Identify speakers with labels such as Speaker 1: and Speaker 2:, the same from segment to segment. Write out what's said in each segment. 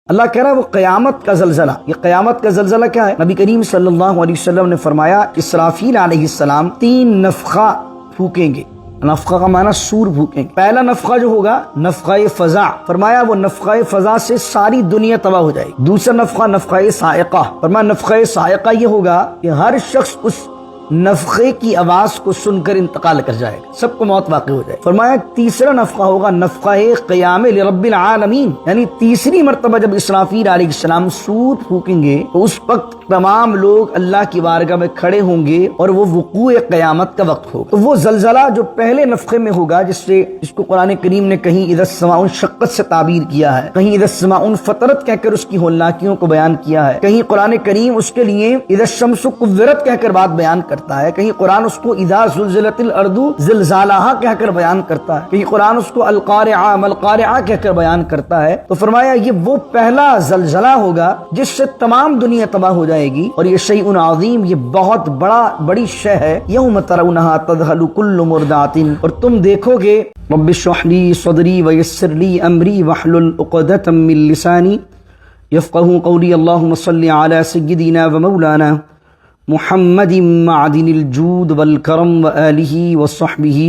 Speaker 1: اللہ کہہ رہا ہے وہ قیامت کا زلزلہ. یہ قیامت کا زلزلہ کیا ہے؟ نبی کریم صلی اللہ علیہ وسلم نے فرمایا اسرافیل علیہ السلام 3 نفخہ پھونکیں گے. نفخہ کا معنی سور پھونکیں گے. پہلا نفخہ جو ہوگا نفخہ فضا، فرمایا وہ نفخہ فضا سے ساری دنیا تباہ ہو جائے گی. دوسرا نفخہ نفخہ صاعقہ، فرمایا نفخہ صاعقہ یہ ہوگا کہ ہر شخص اس نفخے کی آواز کو سن کر انتقال کر جائے گا، سب کو موت واقع ہو جائے. فرمایا تیسرا نفخہ ہوگا نفخہ قیام لرب العالمین، یعنی تیسری مرتبہ جب اسرافیل علیہ السلام سور پھونکیں گے تو اس وقت تمام لوگ اللہ کی بارگاہ میں کھڑے ہوں گے اور وہ وقوع قیامت کا وقت ہوگا. تو وہ زلزلہ جو پہلے نفخے میں ہوگا جس کو قرآن کریم نے کہیں اذا السماء انشقت سے تعبیر کیا ہے، کہیں اذا السماء انفطرت کہہ کر اس کی ہولناکیوں کو بیان کیا ہے، کہیں قرآن کریم اس کے لیے اذا الشمس کورت کہہ کر بات بیان کرتا ہے، کہیں قرآن اس کو اذا زلزلت الارض زلزالہا کہہ کر بیان کرتا ہے، کہیں قرآن اس کو القارعہ ملقارعہ کہہ کر بیان کرتا ہے. تو فرمایا یہ وہ پہلا زلزلہ ہوگا جس سے تمام دنیا تباہ ہو جائے گی، اور یہ شیء عظیم، یہ بہت بڑی شے ہے. یوم ترونہا تذہل کل مرضعۃ، اور تم دیکھو گے رب اشرح لی صدری ویسر لی امری واحلل عقدۃ من لسانی یفقہوا قولی. اللہم صل علی سیدنا و مولانا محمد معدن الجود والکرم وآلہ وصحبہ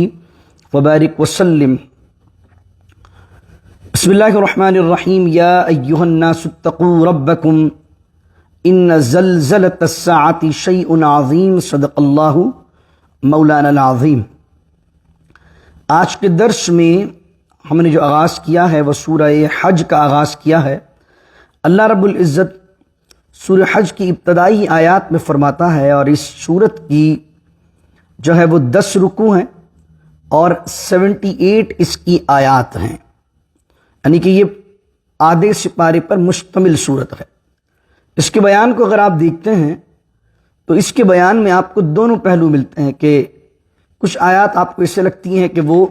Speaker 1: وبارک وسلم. بسم اللہ الرحمن الرحیم. یا ایہا الناس اتقوا ربکم ان زلزلۃ الساعۃ شیء عظیم. صدق اللہ مولانا العظیم. آج کے درس میں ہم نے جو آغاز کیا ہے وہ سورہ حج کا آغاز کیا ہے. اللہ رب العزت سورہ حج کی ابتدائی آیات میں فرماتا ہے، اور اس سورت کی جو ہے وہ 10 رکوع ہیں اور 78 اس کی آیات ہیں، یعنی کہ یہ آدھے سپارے پر مشتمل سورت ہے. اس کے بیان کو اگر آپ دیکھتے ہیں تو اس کے بیان میں آپ کو دونوں پہلو ملتے ہیں کہ کچھ آیات آپ کو اسے لگتی ہیں کہ وہ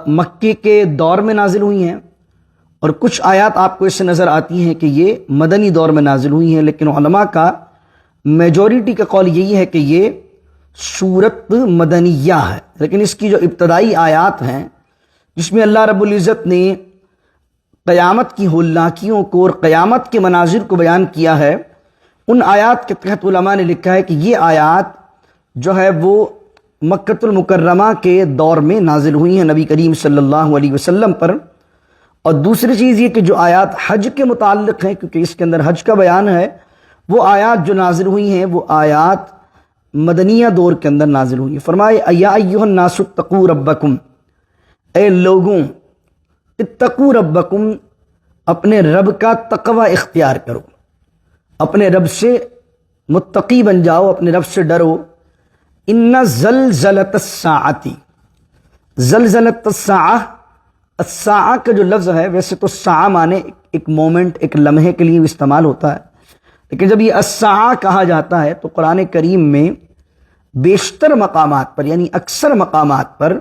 Speaker 1: مکے کے دور میں نازل ہوئی ہیں، اور کچھ آیات آپ کو اس سے نظر آتی ہیں کہ یہ مدنی دور میں نازل ہوئی ہیں. لیکن علماء کا میجورٹی کا قول یہی ہے کہ یہ سورت مدنیہ ہے. لیکن اس کی جو ابتدائی آیات ہیں جس میں اللہ رب العزت نے قیامت کی ہولناکیوں کو اور قیامت کے مناظر کو بیان کیا ہے، ان آیات کے تحت علماء نے لکھا ہے کہ یہ آیات جو ہے وہ مکۃ المکرمہ کے دور میں نازل ہوئی ہیں نبی کریم صلی اللہ علیہ وسلم پر. اور دوسری چیز یہ کہ جو آیات حج کے متعلق ہیں، کیونکہ اس کے اندر حج کا بیان ہے، وہ آیات جو نازل ہوئی ہیں وہ آیات مدنیہ دور کے اندر نازل ہوئی ہیں. فرمائے یا ایھا الناس اتقوا ربکم، اے لوگوں اتقوا ربکم، اپنے رب کا تقوی اختیار کرو، اپنے رب سے متقی بن جاؤ، اپنے رب سے ڈرو. ان زلزلۃ الساعۃ، زلزلۃ الساعہ، الساعہ کا جو لفظ ہے ویسے تو ساعہ معنی ایک مومنٹ، ایک لمحے کے لیے استعمال ہوتا ہے، لیکن جب یہ الساعہ کہا جاتا ہے تو قرآن کریم میں بیشتر مقامات پر یعنی اکثر مقامات پر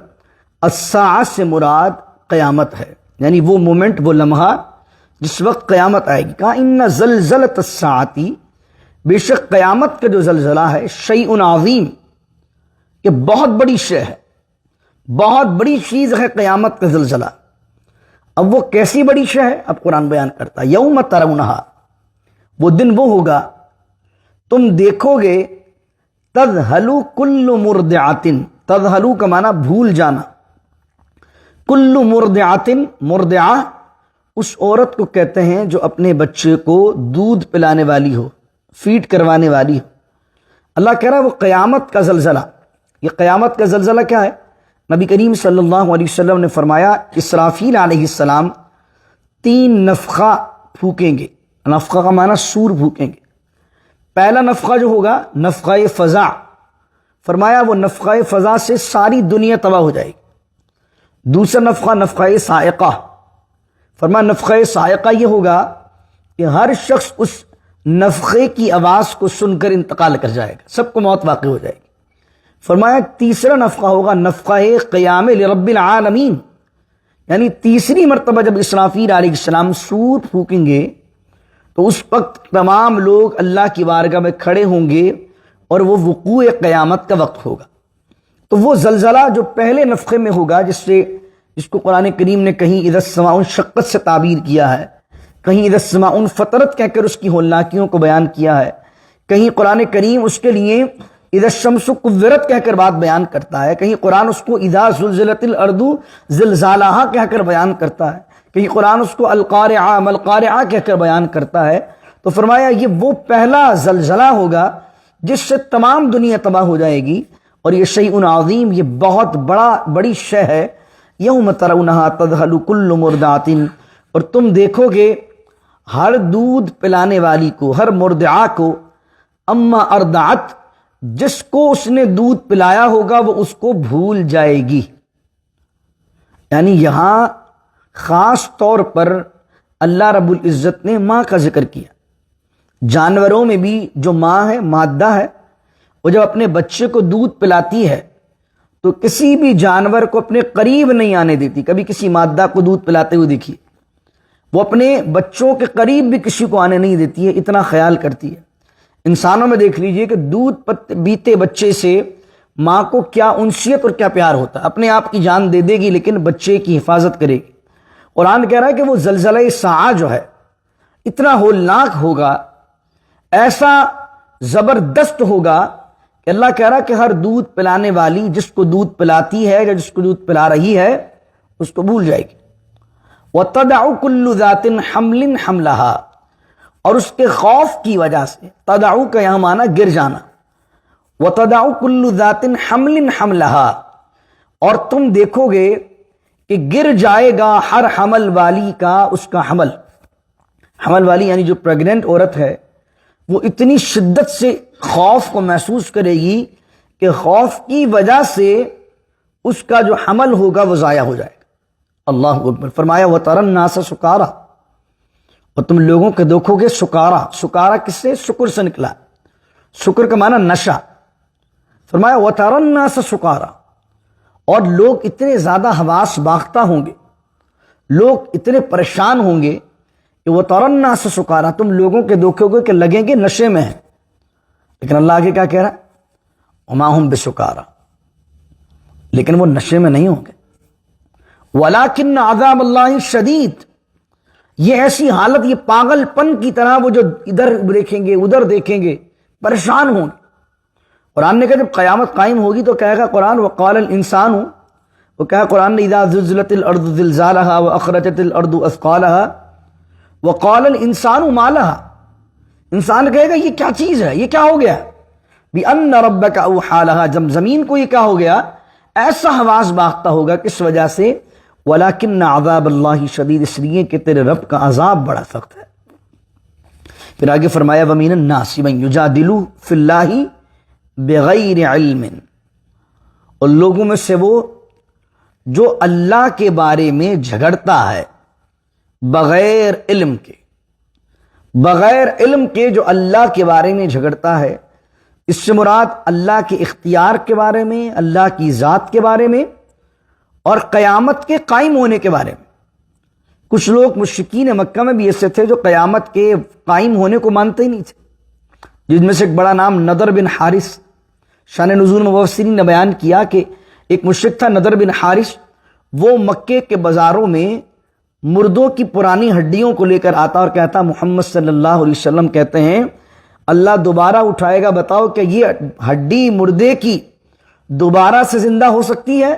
Speaker 1: الساعہ سے مراد قیامت ہے، یعنی وہ مومنٹ، وہ لمحہ جس وقت قیامت آئے گی. کہا ان زلزلۃ الساعۃ، بے شک قیامت کا جو زلزلہ ہے شیء عظیم، یہ بہت بڑی شے ہے، بہت بڑی چیز ہے قیامت کا زلزلہ. اب وہ کیسی بڑی شے ہے اب قرآن بیان کرتا ہے. یوم ترونہا، وہ دن وہ ہوگا تم دیکھو گے، تذہل کل مرضعۃ، تذہل کا معنی بھول جانا، کل مرضعۃ، مرضعہ اس عورت کو کہتے ہیں جو اپنے بچے کو دودھ پلانے والی ہو، فیڈ کروانے والی ہو. اللہ کہہ رہا ہے وہ قیامت کا زلزلہ. یہ قیامت کا زلزلہ کیا ہے؟ نبی کریم صلی اللہ علیہ وسلم نے فرمایا اسرافیل علیہ السلام 3 نفخہ پھونکیں گے. نفخہ کا معنی سور پھونکیں گے. پہلا نفخہ جو ہوگا نفخہ فضا، فرمایا وہ نفخہ فضا سے ساری دنیا تباہ ہو جائے گی. دوسرا نفخہ نفخہ صاعقہ، فرمایا نفخہ صاعقہ یہ ہوگا کہ ہر شخص اس نفخے کی آواز کو سن کر انتقال کر جائے گا، سب کو موت واقع ہو جائے گی. فرمایا تیسرا نفخہ ہوگا نفخہ قیام لرب العالمین، یعنی تیسری مرتبہ جب اسرافیل علیہ السلام سور پھونکیں گے تو اس وقت تمام لوگ اللہ کی بارگاہ میں کھڑے ہوں گے اور وہ وقوع قیامت کا وقت ہوگا. تو وہ زلزلہ جو پہلے نفخے میں ہوگا جس کو قرآن کریم نے کہیں اذا السماء انشقت سے تعبیر کیا ہے، کہیں اذا السماء انفطرت کہہ کر اس کی ہولناکیوں کو بیان کیا ہے، کہیں قرآن کریم اس کے لیے اذا الشمس کورت کہہ کر بات بیان کرتا ہے، کہیں قرآن اس کو اذا زلزلت الارض زلزالہا کہہ کر بیان کرتا ہے، کہیں قرآن اس کو القارعہ ملقارعہ کہہ کر بیان کرتا ہے۔ تو فرمایا یہ وہ پہلا زلزلہ ہوگا جس سے تمام دنیا تباہ ہو جائے گی، اور یہ شیء عظیم، یہ بہت بڑی شے ہے۔ یوم ترونہا تذہل کل مرضعۃ، اور تم دیکھو گے ہر دودھ پلانے والی کو، ہر مرضعہ کو، اما ارضعت، جس کو اس نے دودھ پلایا ہوگا وہ اس کو بھول جائے گی۔ یعنی یہاں خاص طور پر اللہ رب العزت نے ماں کا ذکر کیا۔ جانوروں میں بھی جو ماں ہے، مادہ ہے، وہ جب اپنے بچے کو دودھ پلاتی ہے تو کسی بھی جانور کو اپنے قریب نہیں آنے دیتی۔ کبھی کسی مادہ کو دودھ پلاتے ہوئے دیکھیے، وہ اپنے بچوں کے قریب بھی کسی کو آنے نہیں دیتی ہے، اتنا خیال کرتی ہے۔ انسانوں میں دیکھ لیجئے کہ دودھ پیتے بچے سے ماں کو کیا انسیت اور کیا پیار ہوتا ہے، اپنے آپ کی جان دے دے گی لیکن بچے کی حفاظت کرے گی۔ قرآن کہہ رہا ہے کہ وہ زلزلہ ساعہ جو ہے اتنا ہولناک ہوگا، ایسا زبردست ہوگا کہ اللہ کہہ رہا ہے کہ ہر دودھ پلانے والی جس کو دودھ پلاتی ہے یا جس کو دودھ پلا رہی ہے اس کو بھول جائے گی۔ وَتَدَعُ كُلُّ ذَاتٍ حَمْلٍ حَمْلَهَا، اور اس کے خوف کی وجہ سے، تدعو کا یہاں معنی گر جانا، وَتَدَعُ كُلُّ ذَاتٍ حَمْلٍ حَمْلَهَا، اور تم دیکھو گے کہ گر جائے گا ہر حمل والی کا اس کا حمل۔ حمل والی یعنی جو پریگننٹ عورت ہے، وہ اتنی شدت سے خوف کو محسوس کرے گی کہ خوف کی وجہ سے اس کا جو حمل ہوگا وہ ضائع ہو جائے گا۔ اللہ اکبر۔ فرمایا وَتَرَى النَّاسَ سُكَارَى، اور تم لوگوں کے دیکھو گے سکارا۔ سکارا کس سے؟ شکر سے نکلا، شکر کا معنی نشہ۔ فرمایا وَتَرَى النَّاسَ سُكَارَى، اور لوگ اتنے زیادہ حواس باختہ ہوں گے، لوگ اتنے پریشان ہوں گے کہ وَتَرَى النَّاسَ سُكَارَى، تم لوگوں کے دیکھو گے کہ لگیں گے نشے میں ہیں، لیکن اللہ آگے کیا کہہ رہا ہے؟ وَمَا هُمْ بِسُكَارَى، لیکن وہ نشے میں نہیں ہوں گے۔ وَلَكِنَّ عَذَابَ اللَّهِ شَدِيدٌ، یہ ایسی حالت، یہ پاگل پن کی طرح وہ جو ادھر دیکھیں گے ادھر دیکھیں گے پریشان ہوں گے۔ قرآن نے کہا جب قیامت قائم ہوگی تو کہے گا قرآن وقال الانسان، وہ کہا قرآن نے اذا زلزلت الارض زلزالها واخرجت الارض اثقالها وقال الانسان ما لها، انسان کہے گا یہ کیا چیز ہے، یہ کیا ہو گیا؟ بان ربک اوحى لها، جب زمین کو یہ کیا ہو گیا، ایسا حواس باختہ ہوگا، کس وجہ سے؟ وَلَكِنَّ عَذَابَ اللَّهِ شَدِيدٌ، اس لیے کہ تیرے رب کا عذاب بڑا سخت ہے۔ پھر آگے فرمایا وَمِنَ النَّاسِ مَن يُجَادِلُ فِي اللَّهِ بِغَيْرِ عِلْمٍ، اور لوگوں میں سے وہ جو اللہ کے بارے میں جھگڑتا ہے بغیر علم کے، بغیر علم کے جو اللہ کے بارے میں جھگڑتا ہے، اس سے مراد اللہ کے اختیار کے بارے میں، اللہ کی ذات کے بارے میں، اور قیامت کے قائم ہونے کے بارے میں۔ کچھ لوگ مشرکین مکہ میں بھی ایسے تھے جو قیامت کے قائم ہونے کو مانتے ہی نہیں تھے، جن میں سے ایک بڑا نام نضر بن حارث۔ شان نزول مفسرین نے بیان کیا کہ ایک مشرک تھا نضر بن حارث، وہ مکے کے بازاروں میں مردوں کی پرانی ہڈیوں کو لے کر آتا اور کہتا محمد صلی اللہ علیہ وسلم کہتے ہیں اللہ دوبارہ اٹھائے گا، بتاؤ کہ یہ ہڈی مردے کی دوبارہ سے زندہ ہو سکتی ہے؟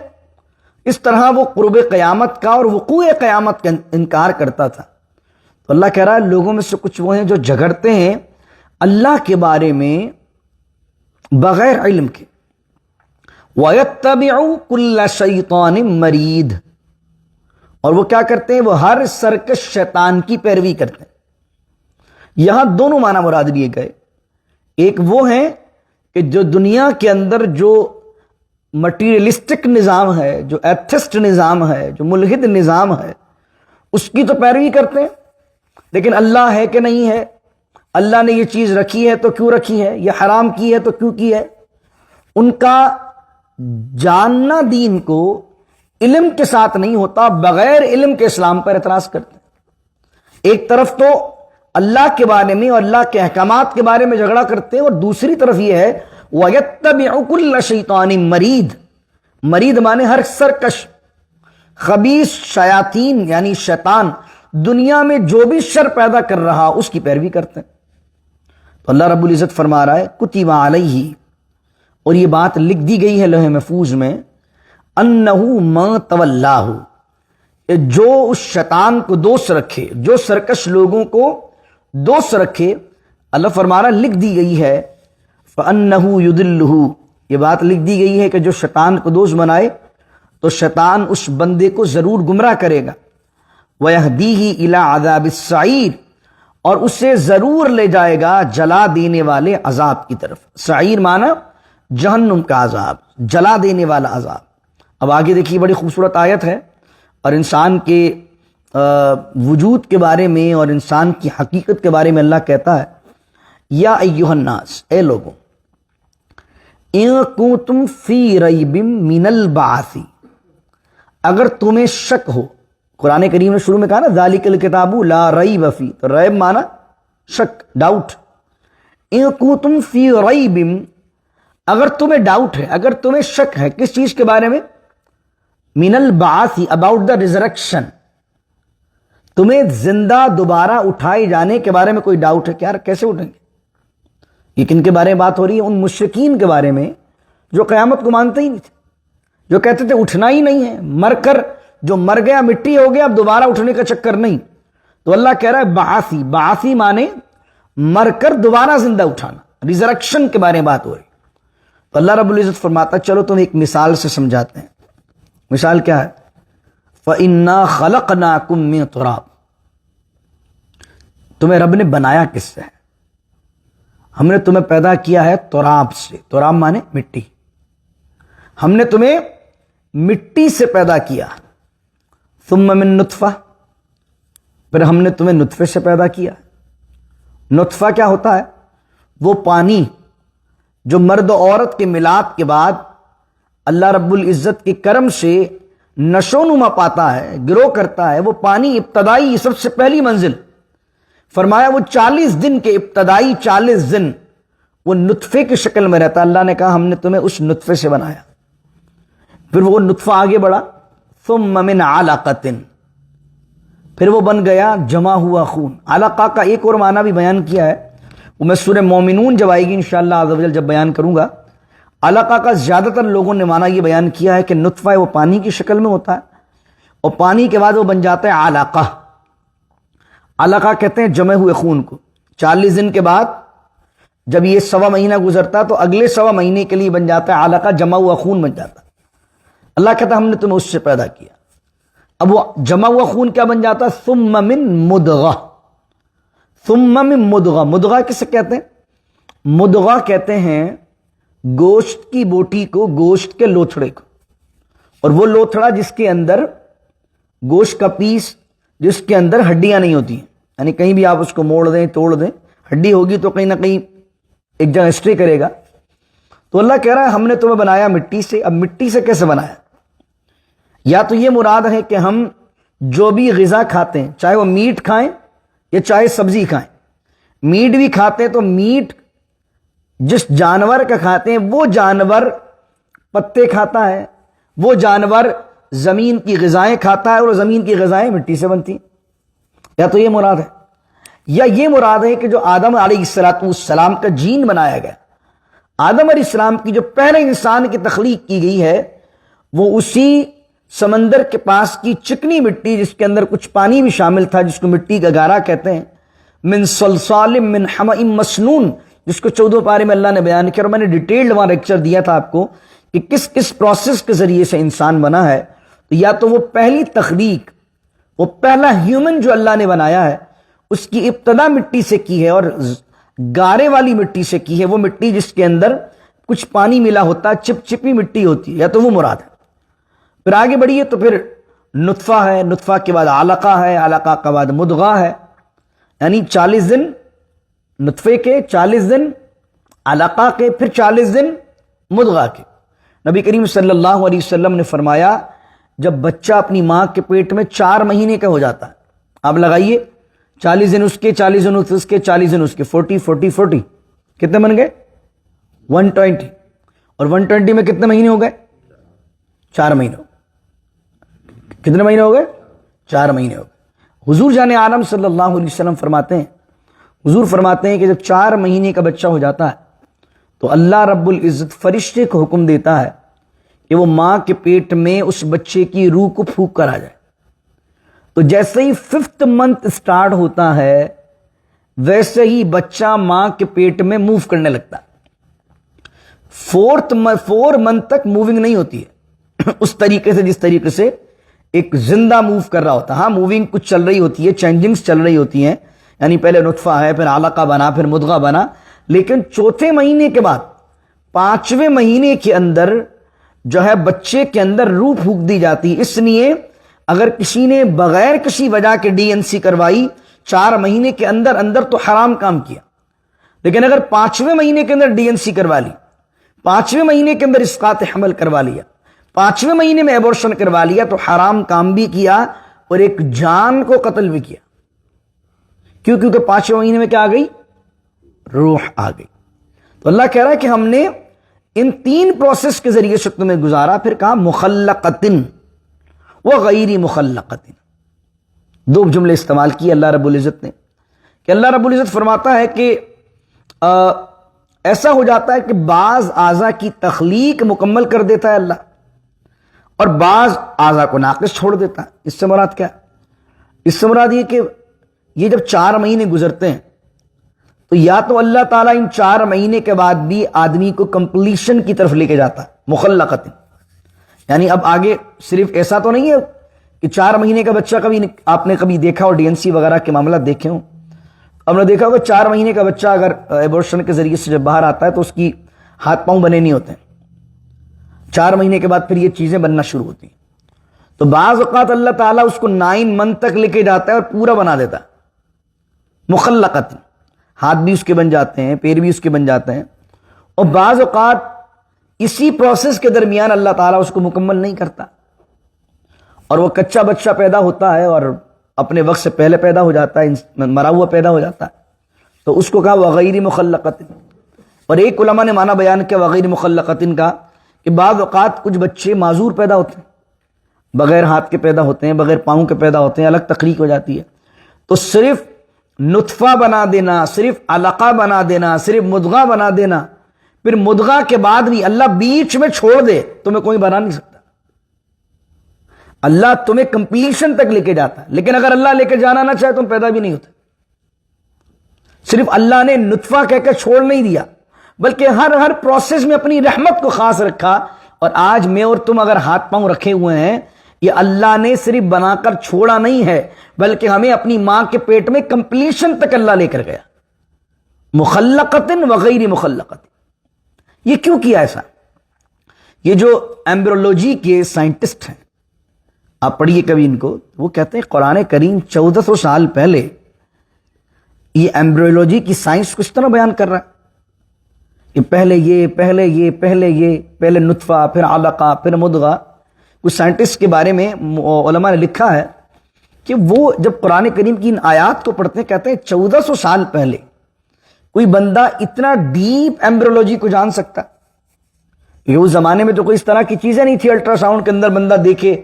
Speaker 1: اس طرح وہ قرب قیامت کا اور وقوع قیامت کا انکار کرتا تھا۔ تو اللہ کہہ رہا ہے لوگوں میں سے کچھ وہ ہیں جو جھگڑتے ہیں اللہ کے بارے میں بغیر علم کے۔ وَيَتَّبِعُ كُلَّ شَيْطَانٍ مَرِيدٍ، اور وہ کیا کرتے ہیں؟ وہ ہر سرکش شیطان کی پیروی کرتے ہیں۔ یہاں دونوں معنی مراد لیے گئے، ایک وہ ہیں کہ جو دنیا کے اندر جو مٹیریلسٹک نظام ہے، جو ایتھسٹ نظام ہے، جو ملحد نظام ہے، اس کی تو پیروی کرتے ہیں، لیکن اللہ ہے کہ نہیں ہے، اللہ نے یہ چیز رکھی ہے تو کیوں رکھی ہے، یہ حرام کی ہے تو کیوں کی ہے، ان کا جاننا دین کو علم کے ساتھ نہیں ہوتا، بغیر علم کے اسلام پر اعتراض کرتے ہیں۔ ایک طرف تو اللہ کے بارے میں اور اللہ کے احکامات کے بارے میں جھگڑا کرتے ہیں، اور دوسری طرف یہ ہے وَيَتَّبِعُ كُلَّ شَيْطَانٍ مَرِيدٍ، مرید مانے ہر سرکش خبیث شیاطین یعنی شیطان دنیا میں جو بھی شر پیدا کر رہا اس کی پیروی کرتے ہیں۔ تو اللہ رب العزت فرما رہا ہے کتب علیہ، اور یہ بات لکھ دی گئی ہے لوح محفوظ میں، انہ من تولاہ، جو اس شیطان کو دوست رکھے، جو سرکش لوگوں کو دوست رکھے، اللہ فرما رہا لکھ دی گئی ہے فَأَنَّهُ يُضِلُّهُ، یہ بات لکھ دی گئی ہے کہ جو شیطان کو دوست بنائے تو شیطان اس بندے کو ضرور گمراہ کرے گا، وَيَهْدِيهِ إِلَىٰ عَذَابِ السَّعِيرِ، اور اسے ضرور لے جائے گا جلا دینے والے عذاب کی طرف۔ سعیر معنی جہنم کا عذاب، جلا دینے والا عذاب۔ اب آگے دیکھیے بڑی خوبصورت آیت ہے، اور انسان کے وجود کے بارے میں اور انسان کی حقیقت کے بارے میں اللہ کہتا ہے یا ایھا الناس، اے لوگوں، ان کنتم فی ریب من البعث، اگر تمہیں شک ہو، قرآن کریم نے شروع میں کہا نا ذالک الکتاب لا ریب فی، تو ریب معنی شک، ڈاؤٹ۔ ان کنتم فی ریب، اگر تمہیں ڈاؤٹ ہے، اگر تمہیں شک ہے کس چیز کے بارے میں؟ من البعث، اباؤٹ دا ریزریکشن، تمہیں زندہ دوبارہ اٹھائے جانے کے بارے میں کوئی ڈاؤٹ ہے کہ یار کیسے اٹھیں گے؟ یہ کن کے بارے میں بات ہو رہی ہے؟ ان مشرکین کے بارے میں جو قیامت کو مانتے ہی نہیں تھے، جو کہتے تھے اٹھنا ہی نہیں ہے، مر کر جو مر گیا مٹی ہو گیا، اب دوبارہ اٹھنے کا چکر نہیں۔ تو اللہ کہہ رہا ہے بعثی، بعثی مانے مر کر دوبارہ زندہ اٹھانا، ریزریکشن کے بارے میں بات ہو رہی۔ تو اللہ رب العزت فرماتا چلو تمہیں ایک مثال سے سمجھاتے ہیں۔ مثال کیا ہے؟ فَإِنَّا خَلَقْنَاكُم مِّن تُرَابٍ، تمہیں رب نے بنایا کس سے ہے؟ ہم نے تمہیں پیدا کیا ہے تراب سے، تراب مانے مٹی، ہم نے تمہیں مٹی سے پیدا کیا۔ ثم من نطفہ، پھر ہم نے تمہیں نطفے سے پیدا کیا۔ نطفہ کیا ہوتا ہے؟ وہ پانی جو مرد و عورت کے ملاپ کے بعد اللہ رب العزت کے کرم سے نشو نما پاتا ہے، گرو کرتا ہے، وہ پانی ابتدائی سب سے پہلی منزل، فرمایا وہ 40 دن کے ابتدائی 40 دن وہ نطفے کی شکل میں رہتا۔ اللہ نے کہا ہم نے تمہیں اس نطفے سے بنایا، پھر وہ نطفہ آگے بڑھا، ثم من علقۃ، پھر وہ بن گیا جمع ہوا خون۔ علقہ کا ایک اور معنی بھی بیان کیا ہے، وہ میں سورہ مومنون جب آئے گی انشاءاللہ عز و جل جب بیان کروں گا۔ علقہ کا زیادہ تر لوگوں نے معنی یہ بیان کیا ہے کہ نطفہ ہے وہ پانی کی شکل میں ہوتا ہے، اور پانی کے بعد وہ بن جاتا ہے علقہ۔ علقہ کہتے ہیں جمع ہوئے خون کو۔ 40 دن کے بعد جب یہ 1.25 مہینہ گزرتا تو اگلے 1.25 مہینے کے لیے بن جاتا ہے علقہ، جمع ہوا خون بن جاتا۔ اللہ کہتا ہم نے تمہیں اس سے پیدا کیا۔ اب وہ جمع ہوا خون کیا بن جاتا؟ ثم من مدغہ، ثم من مدغہ۔ مدغہ کسے کہتے ہیں؟ مدغہ کہتے ہیں گوشت کی بوٹی کو، گوشت کے لوتھڑے کو، اور وہ لوتھڑا جس کے اندر گوشت کا پیس، جس کے اندر ہڈیاں نہیں ہوتی ہیں، یعنی کہیں بھی آپ اس کو موڑ دیں توڑ دیں، ہڈی ہوگی تو کہیں نہ کہیں ایک جگہ اسٹے کرے گا۔ تو اللہ کہہ رہا ہے ہم نے تمہیں بنایا مٹی سے۔ اب مٹی سے کیسے بنایا؟ یا تو یہ مراد ہے کہ ہم جو بھی غذا کھاتے ہیں، چاہے وہ میٹ کھائیں یا چاہے سبزی کھائیں، میٹ بھی کھاتے ہیں تو میٹ جس جانور کا کھاتے ہیں وہ جانور پتے کھاتا ہے، وہ جانور زمین کی غذائیں کھاتا ہے، اور زمین کی غذائیں مٹی سے بنتی ہیں۔ یا تو یہ مراد ہے، یا یہ مراد ہے کہ جو آدم علیہ السلام کا جین بنایا گیا، آدم علیہ السلام کی جو پہلے انسان کی تخلیق کی گئی ہے، وہ اسی سمندر کے پاس کی چکنی مٹی جس کے اندر کچھ پانی بھی شامل تھا، جس کو مٹی کا گارا کہتے ہیں، من صلصال من حمأ مسنون، جس کو 14 پارے میں اللہ نے بیان کیا، اور میں نے ڈیٹیلڈ وہاں لیکچر دیا تھا آپ کو کہ کس کس پروسیس کے ذریعے سے انسان بنا ہے۔ تو یا تو وہ پہلی تخلیق، وہ پہلا ہیومن جو اللہ نے بنایا ہے، اس کی ابتدا مٹی سے کی ہے، اور گارے والی مٹی سے کی ہے، وہ مٹی جس کے اندر کچھ پانی ملا ہوتا ہے، چپ چپی مٹی ہوتی ہے، یا تو وہ مراد ہے۔ پھر آگے بڑھیے تو پھر نطفہ ہے، نطفہ کے بعد علقہ ہے، علقہ کے بعد مدغہ ہے، یعنی 40 دن نطفے کے، 40 دن علقہ کے، پھر 40 دن مدغہ کے۔ نبی کریم صلی اللہ علیہ وسلم نے فرمایا جب بچہ اپنی ماں کے پیٹ میں 4 مہینے کا ہو جاتا ہے، آپ لگائیے 40 دن اس کے، 40 دن اس کے، 40 دن اس کے، 40 کتنے بن گئے؟ 120۔ اور 120 میں کتنے مہینے ہو گئے؟ 4 مہینے ہو گئے۔ کتنے مہینے ہو گئے؟ 4 مہینے ہو گئے۔ حضور جان عالم صلی اللہ علیہ وسلم فرماتے ہیں، حضور فرماتے ہیں کہ جب 4 مہینے کا بچہ ہو جاتا ہے تو اللہ رب العزت فرشتے کو حکم دیتا ہے کہ وہ ماں کے پیٹ میں اس بچے کی روح کو پھونک کر آ جائے۔ تو جیسے ہی 5th منتھ سٹارٹ ہوتا ہے ویسے ہی بچہ ماں کے پیٹ میں موو کرنے لگتا ہے۔ 4 منتھ تک موونگ نہیں ہوتی ہے اس طریقے سے جس طریقے سے ایک زندہ موو کر رہا ہوتا ہے۔ ہاں موونگ کچھ چل رہی ہوتی ہے، چینجنگز چل رہی ہوتی ہیں، یعنی پہلے نطفہ ہے، پھر علقہ بنا، پھر مدغہ بنا، لیکن 4تھے مہینے کے بعد 5ویں مہینے کے اندر جو ہے بچے کے اندر روح پھونک دی جاتی ہے۔ اس لیے اگر کسی نے بغیر کسی وجہ کے ڈی این سی کروائی 4 مہینے کے اندر اندر تو حرام کام کیا، لیکن اگر 5ویں مہینے کے اندر ڈی این سی کروا لی، 5ویں مہینے کے اندر اسقاط حمل کروا لیا، 5ویں مہینے میں ایبورشن کروا لیا تو حرام کام بھی کیا اور ایک جان کو قتل بھی کیا۔ کیونکہ 5ویں مہینے میں کیا آ گئی؟ روح آ گئی۔ تو اللہ کہہ رہا ہے کہ ہم نے ان 3 پروسیس کے ذریعے سے تمہیں گزارا، پھر کہا مخلقتن و غیر مخلقتن، 2 جملے استعمال کیے اللہ رب العزت نے، کہ اللہ رب العزت فرماتا ہے کہ ایسا ہو جاتا ہے کہ بعض اعضاء کی تخلیق مکمل کر دیتا ہے اللہ اور بعض اعضاء کو ناقص چھوڑ دیتا ہے۔ اس سے مراد کیا؟ اس سے مراد یہ کہ یہ جب 4 مہینے گزرتے ہیں تو یا تو اللہ تعالیٰ ان 4 مہینے کے بعد بھی آدمی کو کمپلیشن کی طرف لے کے جاتا ہے مخلقت، یعنی اب آگے صرف ایسا تو نہیں ہے کہ 4 مہینے کا بچہ، کبھی آپ نے کبھی دیکھا اور ڈی این سی وغیرہ کے معاملات دیکھے ہوں، ہم نے دیکھا ہوگا 4 مہینے کا بچہ اگر ایبورشن کے ذریعے سے جب باہر آتا ہے تو اس کی ہاتھ پاؤں بنے نہیں ہوتے ہیں، 4 مہینے کے بعد پھر یہ چیزیں بننا شروع ہوتی ہیں۔ تو بعض اوقات اللہ تعالیٰ اس کو 9 منتھ تک لے کے جاتا ہے اور پورا بنا دیتا ہے مخلقت، ہاتھ بھی اس کے بن جاتے ہیں، پیر بھی اس کے بن جاتے ہیں، اور بعض اوقات اسی پروسیس کے درمیان اللہ تعالیٰ اس کو مکمل نہیں کرتا اور وہ کچا بچہ پیدا ہوتا ہے اور اپنے وقت سے پہلے پیدا ہو جاتا ہے، مرا ہوا پیدا ہو جاتا ہے، تو اس کو کہا وغیر مخلقت۔ اور ایک علماء نے معنی بیان کیا وغیر مخلقت کا کہ بعض اوقات کچھ بچے معذور پیدا ہوتے ہیں، بغیر ہاتھ کے پیدا ہوتے ہیں، بغیر پاؤں کے پیدا ہوتے ہیں، الگ تخلیق ہو جاتی ہے، تو صرف نطفہ بنا دینا، صرف علقہ بنا دینا، صرف مدغہ بنا دینا، پھر مدغہ کے بعد بھی اللہ بیچ میں چھوڑ دے تمہیں کوئی بنا نہیں سکتا، اللہ تمہیں کمپلیشن تک لے کے جاتا ہے، لیکن اگر اللہ لے کے جانا نہ چاہے تم پیدا بھی نہیں ہوتے۔ صرف اللہ نے نطفہ کہہ کے چھوڑ نہیں دیا بلکہ ہر پروسیس میں اپنی رحمت کو خاص رکھا، اور آج میں اور تم اگر ہاتھ پاؤں رکھے ہوئے ہیں یہ اللہ نے صرف بنا کر چھوڑا نہیں ہے بلکہ ہمیں اپنی ماں کے پیٹ میں کمپلیشن تک اللہ لے کر گیا، مخلقتن وغیر مخلقتن۔ یہ کیوں کیا ایسا؟ یہ جو ایمبریولوجی کے سائنٹسٹ ہیں، آپ پڑھیے کبھی ان کو، وہ کہتے ہیں قرآن کریم 1400 سال پہلے یہ ایمبریولوجی کی سائنس کس طرح بیان کر رہا ہے کہ پہلے نطفہ، پھر علقہ، پھر مدغہ۔ کچھ سائنٹسٹ کے بارے میں علماء نے لکھا ہے کہ وہ جب قرآن کریم کی ان آیات کو پڑھتے ہیں کہتے ہیں 1400 سال پہلے کوئی بندہ اتنا ڈیپ ایمبریولوجی کو جان سکتا؟ یہ اس زمانے میں تو کوئی اس طرح کی چیزیں نہیں تھی، الٹرا ساؤنڈ کے اندر بندہ دیکھے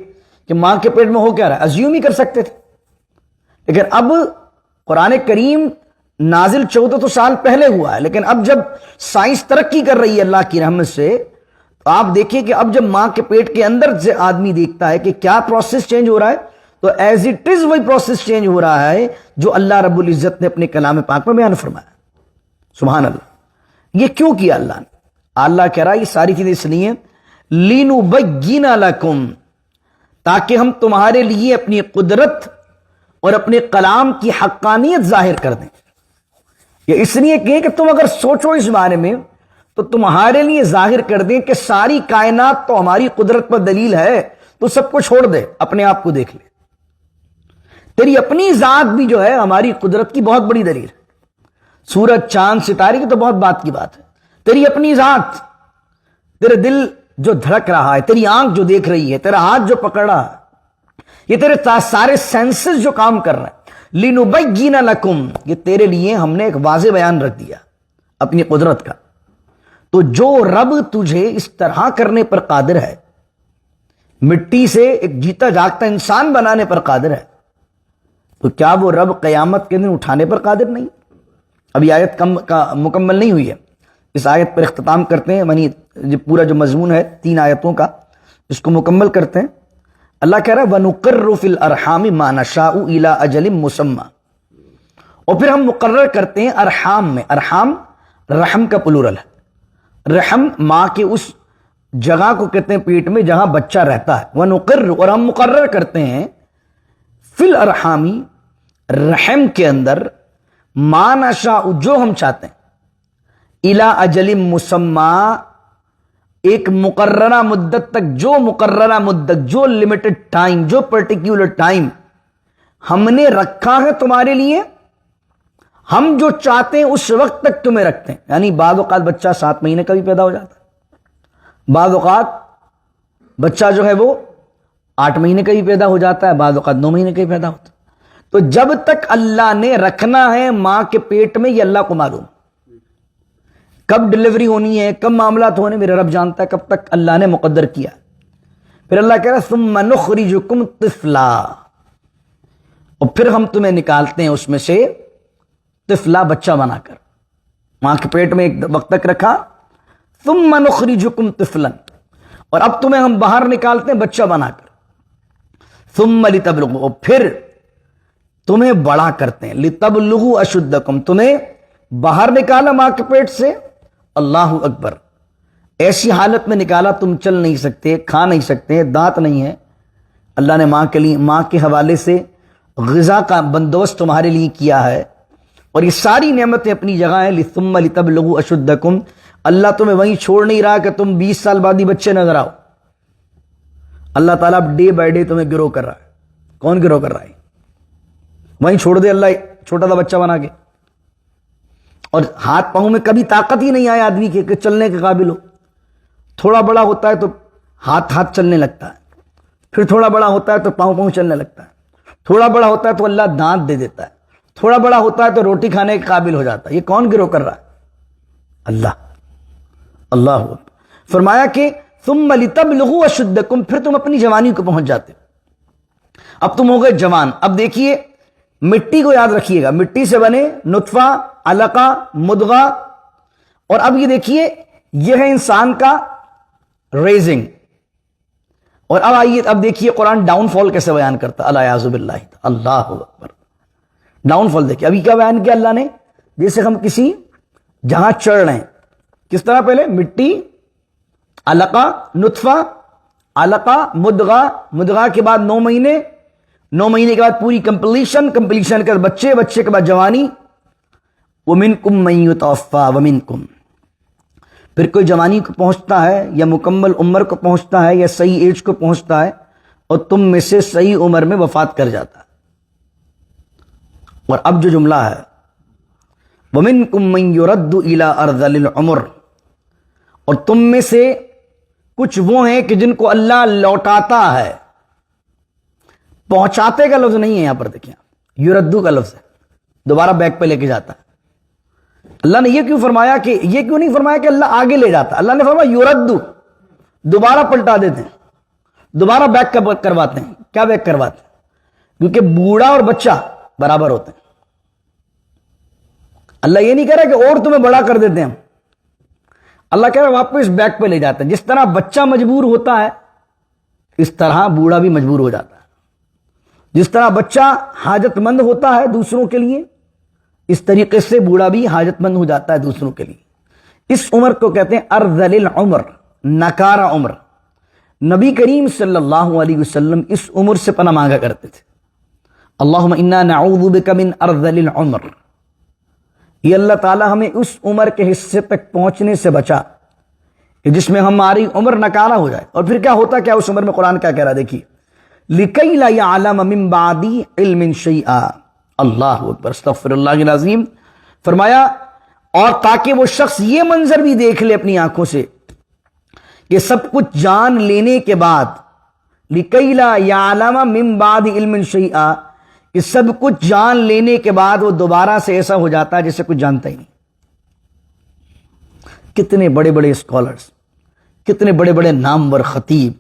Speaker 1: کہ ماں کے پیٹ میں ہو کیا رہا ہے، ازیوم ہی کر سکتے تھے، لیکن اب قرآن کریم نازل 1400 سال پہلے ہوا ہے، لیکن اب جب سائنس ترقی کر رہی ہے اللہ کی رحمت سے، تو آپ دیکھیں کہ اب جب ماں کے پیٹ کے اندر سے آدمی دیکھتا ہے کہ کیا پروسیس چینج ہو رہا ہے، تو ایز اٹ از وہی پروسیس چینج ہو رہا ہے جو اللہ رب العزت نے اپنے کلام پاک میں بیان فرمایا۔ سبحان اللہ۔ یہ کیوں کیا اللہ نے؟ اللہ کہہ رہا ہے یہ ساری چیزیں اس لیے لِنُبَيِّنَ لَكُمْ، تاکہ ہم تمہارے لیے اپنی قدرت اور اپنے کلام کی حقانیت ظاہر کر دیں۔ یہ اس لیے کہ تم اگر سوچو اس بارے میں تو تمہارے لیے ظاہر کر دیں کہ ساری کائنات تو ہماری قدرت پر دلیل ہے، تو سب کو چھوڑ دے، اپنے آپ کو دیکھ لے، تیری اپنی ذات بھی جو ہے ہماری قدرت کی بہت بڑی دلیل ہے۔ سورج، چاند، ستارے کی تو بہت بات کی بات ہے، تیری اپنی ذات، تیرے دل جو دھڑک رہا ہے، تیری آنکھ جو دیکھ رہی ہے، تیرا ہاتھ جو پکڑ رہا ہے، یہ تیرے سارے سینسز جو کام کر رہے ہیں، لِنُبَيِّنَ لَكُمْ، یہ تیرے لیے ہم نے ایک واضح بیان رکھ دیا اپنی قدرت کا۔ تو جو رب تجھے اس طرح کرنے پر قادر ہے، مٹی سے ایک جیتا جاگتا انسان بنانے پر قادر ہے، تو کیا وہ رب قیامت کے دن اٹھانے پر قادر نہیں؟ ابھی آیت مکمل نہیں ہوئی ہے، اس آیت پر اختتام کرتے ہیں، یعنی پورا جو مضمون ہے 3 آیتوں کا اس کو مکمل کرتے ہیں۔ اللہ کہہ رہا ہے وَنُقِرُّ فِي الْأَرْحَامِ مَا نَشَاءُ إِلَىٰ أَجَلٍ مُّسَمًّى، اور پھر ہم مقرر کرتے ہیں ارحام میں، ارحام رحم کا پلورل ہے، رحم ماں کے اس جگہ کو کہتے ہیں پیٹ میں جہاں بچہ رہتا ہے، وَنُقِرُّ، اور ہم مقرر کرتے ہیں فی الارحامی، رحم کے اندر، ما نشاء، جو ہم چاہتے ہیں، الی اجل مسمی، ایک مقررہ مدت تک، جو مقررہ مدت، جو لمیٹڈ ٹائم، جو پرٹیکولر ٹائم ہم نے رکھا ہے تمہارے لیے، ہم جو چاہتے ہیں اس وقت تک تمہیں رکھتے ہیں۔ یعنی بعض اوقات بچہ 7 مہینے کا بھی پیدا ہو جاتا ہے، بعض اوقات بچہ جو ہے وہ 8 مہینے کا بھی پیدا ہو جاتا ہے، بعض اوقات 9 مہینے کا بھی پیدا ہوتا ہے۔ تو جب تک اللہ نے رکھنا ہے ماں کے پیٹ میں، یہ اللہ کو معلوم، کب ڈلیوری ہونی ہے، کب معاملات ہونے، میرے رب جانتا ہے، کب تک اللہ نے مقدر کیا۔ پھر اللہ کہہ رہا ہے ثم نخرجکم طفلا، اور پھر ہم تمہیں نکالتے ہیں اس میں سے طفلا، بچہ بنا کر، ماں کے پیٹ میں ایک وقت تک رکھا، ثم نخرجکم طفلا، اور اب تمہیں ہم باہر نکالتے ہیں بچہ بنا کر، ثم لتبلغوا، اور پھر تمہیں بڑا کرتے ہیں، لتبلغوا اشدکم، تمہیں باہر نکالا ماں کے پیٹ سے، اللہ اکبر، ایسی حالت میں نکالا تم چل نہیں سکتے، کھا نہیں سکتے، دانت نہیں ہے، اللہ نے ماں کے لیے، ماں کے حوالے سے غذا کا بندوبست تمہارے لیے کیا ہے، اور یہ ساری نعمتیں اپنی جگہ ہیں، ثم لتبلغوا اشدکم، اللہ تمہیں وہیں چھوڑ نہیں رہا کہ تم 20 سال بعد ہی بچے نظر آؤ، اللہ تعالیٰ اب ڈے بائی ڈے تمہیں گرو کر رہا ہے۔ کون گرو کر رہا ہے؟ وہیں چھوڑ دے اللہ چھوٹا سا بچہ بنا کے، اور ہاتھ پاؤں میں کبھی طاقت ہی نہیں آئے آدمی کے کہ چلنے کے قابل ہو، تھوڑا بڑا ہوتا ہے تو ہاتھ چلنے لگتا ہے، پھر تھوڑا بڑا ہوتا ہے تو پاؤں چلنے لگتا ہے، تھوڑا بڑا ہوتا ہے تو اللہ دانت دے دیتا ہے، تھوڑا بڑا ہوتا ہے تو روٹی کھانے کے قابل ہو جاتا ہے۔ یہ کون گرو کر رہا ہے؟ اللہ فرمایا کہ ثم لتبلغوا اشدکم، پھر تم اپنی جوانی کو پہنچ جاتے، اب تم ہو گئے جوان۔ اب دیکھیے مٹی کو یاد رکھیے گا، مٹی سے بنے نطفہ، علقہ، مدغہ، اور اب یہ دیکھیے یہ ہے انسان کا ریزنگ، اور اب آئیے اب دیکھیے قرآن ڈاؤن فال کیسے بیان کرتا، الیاذ باللہ، اللہ اکبر، ڈاؤن فال دیکھیے ابھی کیا بیان کیا اللہ نے، جیسے ہم کسی جہاں چڑھ رہے ہیں، کس طرح پہلے مٹی، علقہ، نطفہ، علقہ، مدغہ، مدغہ کے بعد 9 مہینے، 9 مہینے کے بعد پوری کمپلیشن کے بعد بچے، بچے کے بعد جوانی، وَمِنْكُمْ مَنْ يُتَوَفَّى وَمِنْكُمْ، پھر کوئی جوانی کو پہنچتا ہے یا مکمل عمر کو پہنچتا ہے یا صحیح ایج کو پہنچتا ہے، اور تم میں سے صحیح عمر میں وفات کر جاتا ہے۔ اور اب جو جملہ ہے وَمِنْكُمْ مَنْ يُرَدُّ إِلَىٰ أَرْذَلِ الْعُمُرِ، اور تم میں سے کچھ وہ ہیں کہ جن کو اللہ لوٹاتا ہے، پہنچاتے کا لفظ نہیں ہے یہاں پر، دیکھیں یردو کا لفظ ہے، دوبارہ بیک پہ لے کے جاتا ہے۔ اللہ نے یہ کیوں فرمایا کہ یہ کیوں نہیں فرمایا کہ اللہ آگے لے جاتا، اللہ نے فرمایا یردو، دوبارہ پلٹا دیتے ہیں، دوبارہ بیک کرواتے ہیں۔ کیا بیک کرواتے ہیں؟ کیونکہ بوڑھا اور بچہ برابر ہوتے ہیں۔ اللہ یہ نہیں کہہ رہا کہ اور تمہیں بڑا کر دیتے ہیں ہم، اللہ کہہ رہا ہے واپس بیک پہ لے جاتے ہیں۔ جس طرح بچہ مجبور ہوتا ہے اس طرح بوڑھا بھی مجبور ہو جاتا ہے، جس طرح بچہ حاجت مند ہوتا ہے دوسروں کے لیے، اس طریقے سے بوڑھا بھی حاجت مند ہو جاتا ہے دوسروں کے لیے۔ اس عمر کو کہتے ہیں ارذل العمر، نکارہ عمر۔ نبی کریم صلی اللہ علیہ وسلم اس عمر سے پناہ مانگا کرتے تھے، اللہم انا نعوذ بک من ارذل العمر، یہ اللہ تعالی ہمیں اس عمر کے حصے تک پہنچنے سے بچا کہ جس میں ہماری عمر نکارہ ہو جائے۔ اور پھر کیا ہوتا کیا اس عمر میں؟ قرآن کیا کہہ رہا دیکھیے، لِكَيْ لَا يَعْلَمَ مِن بَعْدِ عِلْمٍ شَيْئًا، اللہ اکبر، استغفر اللہ العظیم، فرمایا اور تاکہ وہ شخص یہ منظر بھی دیکھ لے اپنی آنکھوں سے کہ سب کچھ جان لینے کے بعد، لِكَيْ لَا يَعْلَمَ مِن بَعْدِ عِلْمٍ شَيْئًا، کہ سب کچھ جان لینے کے بعد وہ دوبارہ سے ایسا ہو جاتا ہے جیسے کچھ جانتا ہی نہیں۔ کتنے بڑے بڑے اسکالرز، کتنے بڑے بڑے نامور خطیب،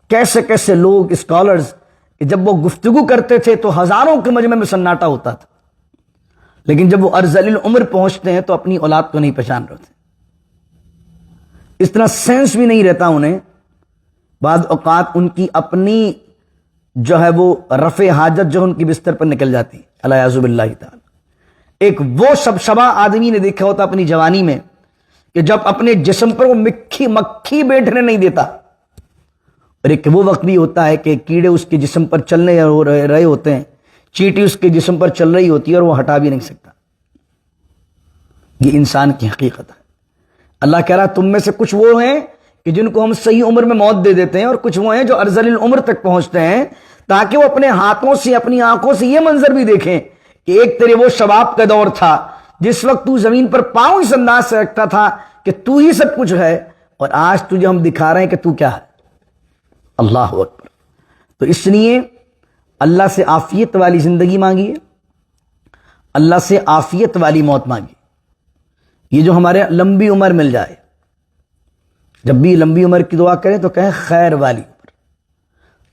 Speaker 1: کیسے کیسے لوگ اسکالرز کہ جب وہ گفتگو کرتے تھے تو ہزاروں کے مجمع میں سناٹا ہوتا تھا، لیکن جب وہ ارذل العمر پہنچتے ہیں تو اپنی اولاد کو نہیں پہچان رہے تھے، اس طرح سینس بھی نہیں رہتا انہیں، بعض اوقات ان کی اپنی جو ہے وہ رفع حاجت جو ان کی بستر پر نکل جاتی ہے، الیاذ باللہ تعالی۔ ایک وہ شبشبہ آدمی نے دیکھا ہوتا اپنی جوانی میں کہ جب اپنے جسم پر وہ مکھی بیٹھنے نہیں دیتا، اور ایک وہ وقت بھی ہوتا ہے کہ کیڑے اس کے جسم پر چلنے رہے ہوتے ہیں، چیٹی اس کے جسم پر چل رہی ہوتی ہے اور وہ ہٹا بھی نہیں سکتا۔ یہ انسان کی حقیقت ہے۔ اللہ کہہ رہا تم میں سے کچھ وہ ہیں کہ جن کو ہم صحیح عمر میں موت دے دیتے ہیں، اور کچھ وہ ہیں جو ارذل العمر تک پہنچتے ہیں تاکہ وہ اپنے ہاتھوں سے اپنی آنکھوں سے یہ منظر بھی دیکھیں کہ ایک تیرے وہ شباب کا دور تھا جس وقت تو زمین پر پاؤں اس انداز سے رکھتا تھا کہ تو ہی سب کچھ ہے، اور آج تجھے ہم دکھا رہے ہیں کہ تو کیا ہے۔ اللہ اکبر۔ تو اس لیے اللہ سے عافیت والی زندگی مانگیے، اللہ سے عافیت والی موت مانگیے۔ یہ جو ہمارے لمبی عمر مل جائے، جب بھی لمبی عمر کی دعا کریں تو کہیں خیر والی عمر۔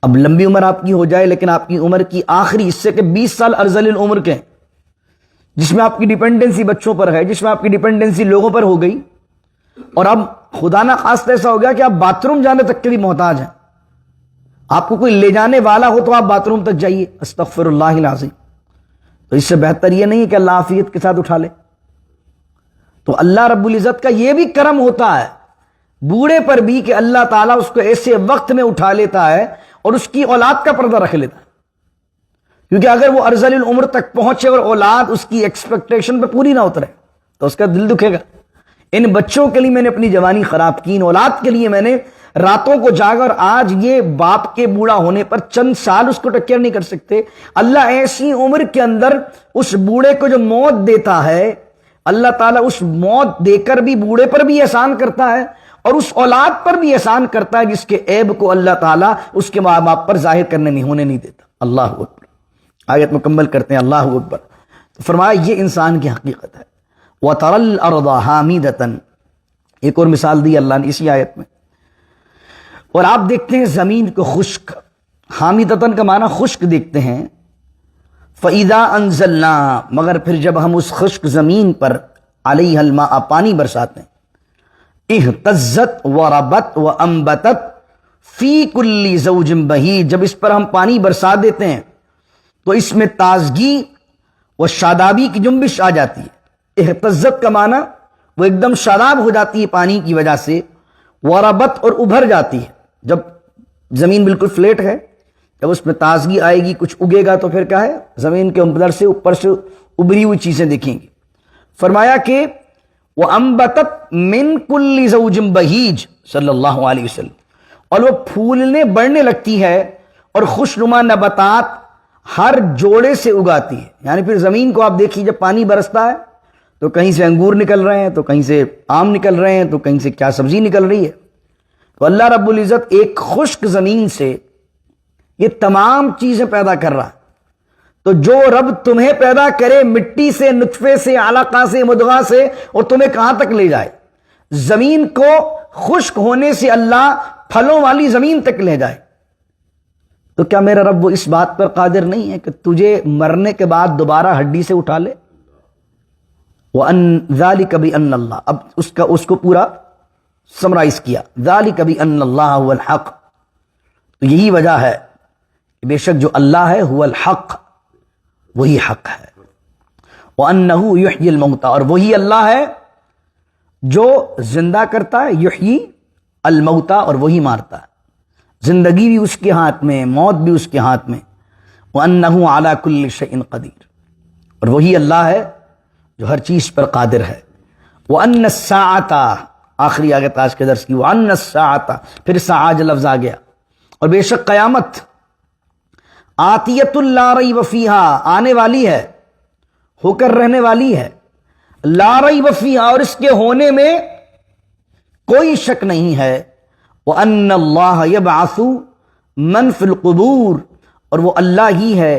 Speaker 1: اب لمبی عمر آپ کی ہو جائے لیکن آپ کی عمر کی آخری حصے کے 20 سال ارذل العمر کے ہیں، جس میں آپ کی ڈیپینڈنسی بچوں پر ہے، جس میں آپ کی ڈیپینڈنسی لوگوں پر ہو گئی، اور اب خدا نہ خواستہ ایسا ہو گیا کہ آپ باتھ روم جانے تک کے بھی محتاج ہیں، آپ کو کوئی لے جانے والا ہو تو آپ باتھ روم تک جائیے، استغفر اللہ العظیم۔ تو اس سے بہتر یہ نہیں ہے کہ اللہ عافیت کے ساتھ اٹھا لے۔ تو اللہ رب العزت کا یہ بھی کرم ہوتا ہے بوڑھے پر بھی کہ اللہ تعالیٰ اس کو ایسے وقت میں اٹھا لیتا ہے اور اس کی اولاد کا پردہ رکھ لیتا ہے، کیونکہ اگر وہ ارذل العمر تک پہنچے اور اولاد اس کی ایکسپیکٹیشن پہ پوری نہ اترے تو اس کا دل دکھے گا۔ ان بچوں کے لیے میں نے اپنی جوانی خراب کی، ان اولاد کے لیے میں نے راتوں کو جاگا، اور آج یہ باپ کے بوڑھا ہونے پر چند سال اس کو ٹیک کیئر نہیں کر سکتے۔ اللہ ایسی عمر کے اندر اس بوڑھے کو جو موت دیتا ہے، اللہ تعالیٰ اس موت دے کر بھی بوڑھے پر بھی احسان کرتا ہے اور اس اولاد پر بھی احسان کرتا ہے جس کے عیب کو اللہ تعالیٰ اس کے ماں باپ پر ظاہر کرنے ہونے نہیں دیتا۔ اللہ اکبر۔ آیت مکمل کرتے ہیں، اللہ اکبر۔ تو فرمایا یہ انسان کی حقیقت ہے۔ وَتَرَى الْأَرْضَ حَامِدَةً، ایک اور مثال دی اللہ نے اسی آیت میں، اور آپ دیکھتے ہیں زمین کو خشک، حامیدتن کا معنی خشک دیکھتے ہیں، فَإِذَا أَنزَلْنَا، مگر پھر جب ہم اس خشک زمین پر عَلَيْهَا الْمَاءَ پانی برساتے ہیں، اهْتَزَّتْ وَرَبَتْ وَأَنبَتَتْ فِي كُلِّ زَوْجٍ بَهِيجٍ، جب اس پر ہم پانی برسا دیتے ہیں تو اس میں تازگی و شادابی کی جنبش آ جاتی ہے۔ اہتزت کا معنی وہ ایک دم شاداب ہو جاتی ہے پانی کی وجہ سے، وربت اور ابھر جاتی ہے۔ جب زمین بالکل فلیٹ ہے، جب اس میں تازگی آئے گی، کچھ اگے گا تو پھر کیا ہے، زمین کے اندر سے اوپر سے ابھری ہوئی چیزیں دیکھیں گی۔ فرمایا کہ وَأَنبَتَتْ مِن كُلِّ زَوْجٍ بَهِيجٍ صلی اللہ علیہ وسلم، اور وہ پھولنے بڑھنے لگتی ہے اور خوشنما نباتات ہر جوڑے سے اگاتی ہے۔ یعنی پھر زمین کو آپ دیکھیے، جب پانی برستا ہے تو کہیں سے انگور نکل رہے ہیں، تو کہیں سے آم نکل رہے ہیں، تو کہیں سے کیا سبزی نکل رہی ہے۔ تو اللہ رب العزت ایک خشک زمین سے یہ تمام چیزیں پیدا کر رہا ہے۔ تو جو رب تمہیں پیدا کرے مٹی سے، نطفے سے، علقہ سے، مضغہ سے، اور تمہیں کہاں تک لے جائے، زمین کو خشک ہونے سے اللہ پھلوں والی زمین تک لے جائے، تو کیا میرا رب وہ اس بات پر قادر نہیں ہے کہ تجھے مرنے کے بعد دوبارہ ہڈی سے اٹھا لے؟ وَأَنَّ ذَلِكَ بِأَنَّ اللَّهَ، اب اس کو پورا سمرائز کیا، ذَلِكَ بِأَنَّ اللَّهَ هُوَ الْحَقُّ، تو یہی وجہ ہے کہ بے شک جو اللہ ہے هو الحق، وہی حق ہے، وَأَنَّهُ يُحْيِي الْمَوْتَى، اور وہی اللہ ہے جو زندہ کرتا ہے، یحیی الموتى، اور وہی مارتا ہے، زندگی بھی اس کے ہاتھ میں، موت بھی اس کے ہاتھ میں، وَأَنَّهُ عَلَى كُلِّ شَيْءٍ قَدِيرٌ، اور وہی اللہ ہے جو ہر چیز پر قادر ہے۔ وَأَنَّ السَّاعَةَ، آخری آیت آج کے درس کی، وَأَنَّ السَّاعَةَ، پھر ساعہ لفظ آ گیا، اور بے شک قیامت آتیۃ لا ریب فیہا، آنے والی ہے، ہو کر رہنے والی ہے، لا ریب فیہا، اور اس کے ہونے میں کوئی شک نہیں ہے، وَأَنَّ اللَّهَ يَبْعَثُ مَنْ فِي الْقُبُورِ، اور وہ اللہ ہی ہے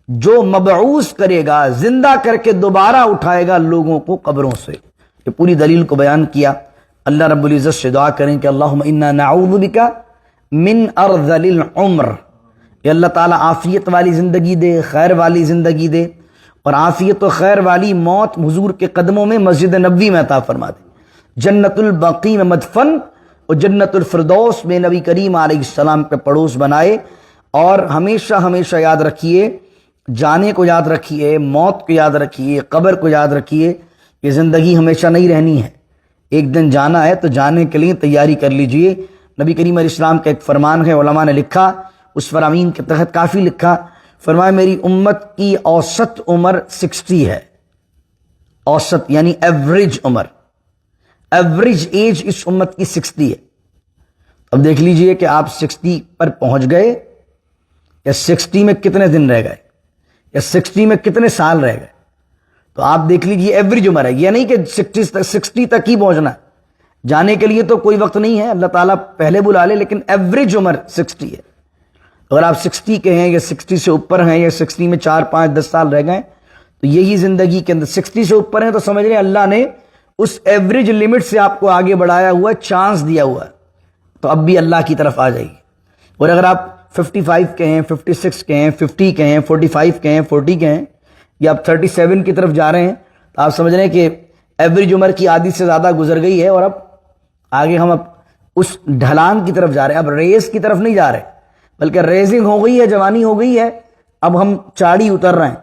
Speaker 1: جو مبعوث کرے گا، زندہ کر کے دوبارہ اٹھائے گا لوگوں کو قبروں سے۔ یہ پوری دلیل کو بیان کیا۔ اللہ رب العزت سے دعا کریں کہ اللہم انا نعوذ بک من ارذل العمر، کہ اللہ تعالیٰ عافیت والی زندگی دے، خیر والی زندگی دے، اور عافیت و خیر والی موت حضور کے قدموں میں مسجد نبوی میں عطا فرما دے، جنت البقیع میں مدفن اور جنت الفردوس میں نبی کریم علیہ السلام پہ پڑوس بنائے۔ اور ہمیشہ ہمیشہ یاد رکھیے، جانے کو یاد رکھیے، موت کو یاد رکھیے، قبر کو یاد رکھیے، یہ زندگی ہمیشہ نہیں رہنی ہے، ایک دن جانا ہے، تو جانے کے لیے تیاری کر لیجئے۔ نبی کریم علیہ السلام کا ایک فرمان ہے، علماء نے لکھا، اس فرامین کے تحت کافی لکھا، فرمایا میری امت کی اوسط عمر 60 ہے، اوسط یعنی ایوریج عمر، ایوریج ایج اس امت کی 60 ہے۔ اب دیکھ لیجئے کہ آپ 60 پر پہنچ گئے یا 60 میں کتنے دن رہ گئے یا 60 میں کتنے سال رہ گئے، تو آپ دیکھ لیجئے ایوریج عمر ہے، یہ نہیں کہ 60 تک ہی پہنچنا ہے، جانے کے لیے تو کوئی وقت نہیں ہے، اللہ تعالیٰ پہلے بلا لے، لیکن ایوریج عمر 60 ہے۔ اگر آپ 60 کے ہیں یا 60 سے اوپر ہیں یا 60 میں 4 5 10 سال رہ گئے تو یہی زندگی کے اندر 60 سے اوپر ہیں، تو سمجھ رہے ہیں اللہ نے اس ایوریج لمٹ سے آپ کو آگے بڑھایا ہوا ہے، چانس دیا ہوا ہے، تو اب بھی اللہ کی طرف آ جائیے۔ اور اگر آپ 55 کے ہیں، 56 کے ہیں، 50 کے ہیں، 45 کے ہیں، 40 کے ہیں، یا آپ 37 کی طرف جا رہے ہیں، تو آپ سمجھ رہے ہیں کہ ایوریج عمر کی آدھی سے زیادہ گزر گئی ہے، اور اب آگے ہم اب اس ڈھلان کی طرف جا رہے ہیں، اب ریس کی طرف نہیں جا رہے، بلکہ ریزنگ ہو گئی ہے، جوانی ہو گئی ہے، اب ہم چاڑی اتر رہے ہیں،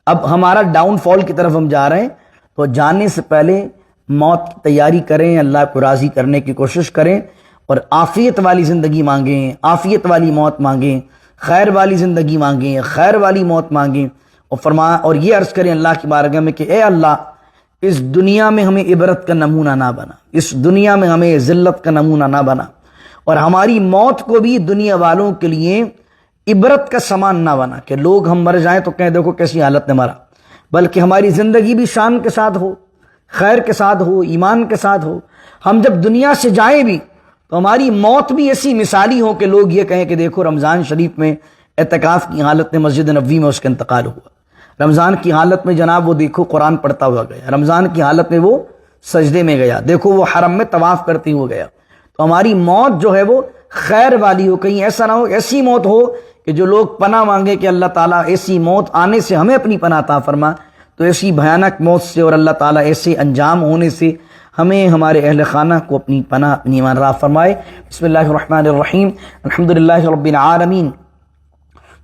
Speaker 1: اب ہمارا ڈاؤن فال کی طرف ہم جا رہے ہیں۔ تو جانے سے پہلے موت کی تیاری کریں، اللہ کو راضی کرنے کی کوشش کریں، اور عافیت والی زندگی مانگیں، عافیت والی موت مانگیں، خیر والی زندگی مانگیں، خیر والی موت مانگیں، اور یہ عرض کریں اللہ کی بارگاہ میں کہ اے اللہ، اس دنیا میں ہمیں عبرت کا نمونہ نہ بنا، اس دنیا میں ہمیں ذلت کا نمونہ نہ بنا، اور ہماری موت کو بھی دنیا والوں کے لیے عبرت کا سامان نہ بنا کہ لوگ ہم مر جائیں تو کہیں دیکھو کیسی حالت میں مرا، بلکہ ہماری زندگی بھی شان کے ساتھ ہو، خیر کے ساتھ ہو، ایمان کے ساتھ ہو، ہم جب دنیا سے جائیں بھی تو ہماری موت بھی ایسی مثالی ہو کہ لوگ یہ کہیں کہ دیکھو رمضان شریف میں اعتکاف کی حالت میں مسجد نبوی میں اس کا انتقال ہوا، رمضان کی حالت میں جناب وہ دیکھو قرآن پڑھتا ہوا گیا، رمضان کی حالت میں وہ سجدے میں گیا، دیکھو وہ حرم میں طواف کرتے ہوئے گیا۔ تو ہماری موت جو ہے وہ خیر والی ہو، کہیں ایسا نہ ہو ایسی موت ہو کہ جو لوگ پناہ مانگے کہ اللہ تعالیٰ ایسی موت آنے سے ہمیں اپنی پناہ عطا فرما، تو ایسی بھیانک موت سے اور اللہ تعالیٰ ایسے انجام ہونے سے ہمیں ہمارے اہل خانہ کو اپنی پناہ اپنی ایمان راہ فرمائے۔ بسم اللہ الرحمن الرحیم، الحمدللہ رب العالمین،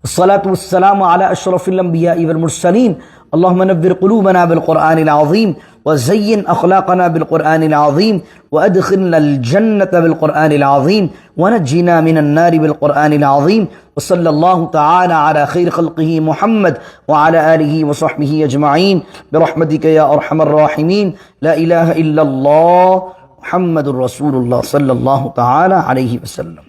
Speaker 1: والصلاة والسلام على أشرف الأنبياء والمرسلين، اللهم نور قلوبنا بالقرآن العظيم وزين أخلاقنا بالقرآن العظيم وأدخلنا الجنة بالقرآن العظيم ونجنا من النار بالقرآن العظيم، وصلى الله تعالى على خير خلقه محمد وعلى آله وصحبه أجمعين برحمتك يا أرحم الراحمين، لا إله إلا الله محمد رسول الله صلى الله تعالى عليه وسلم۔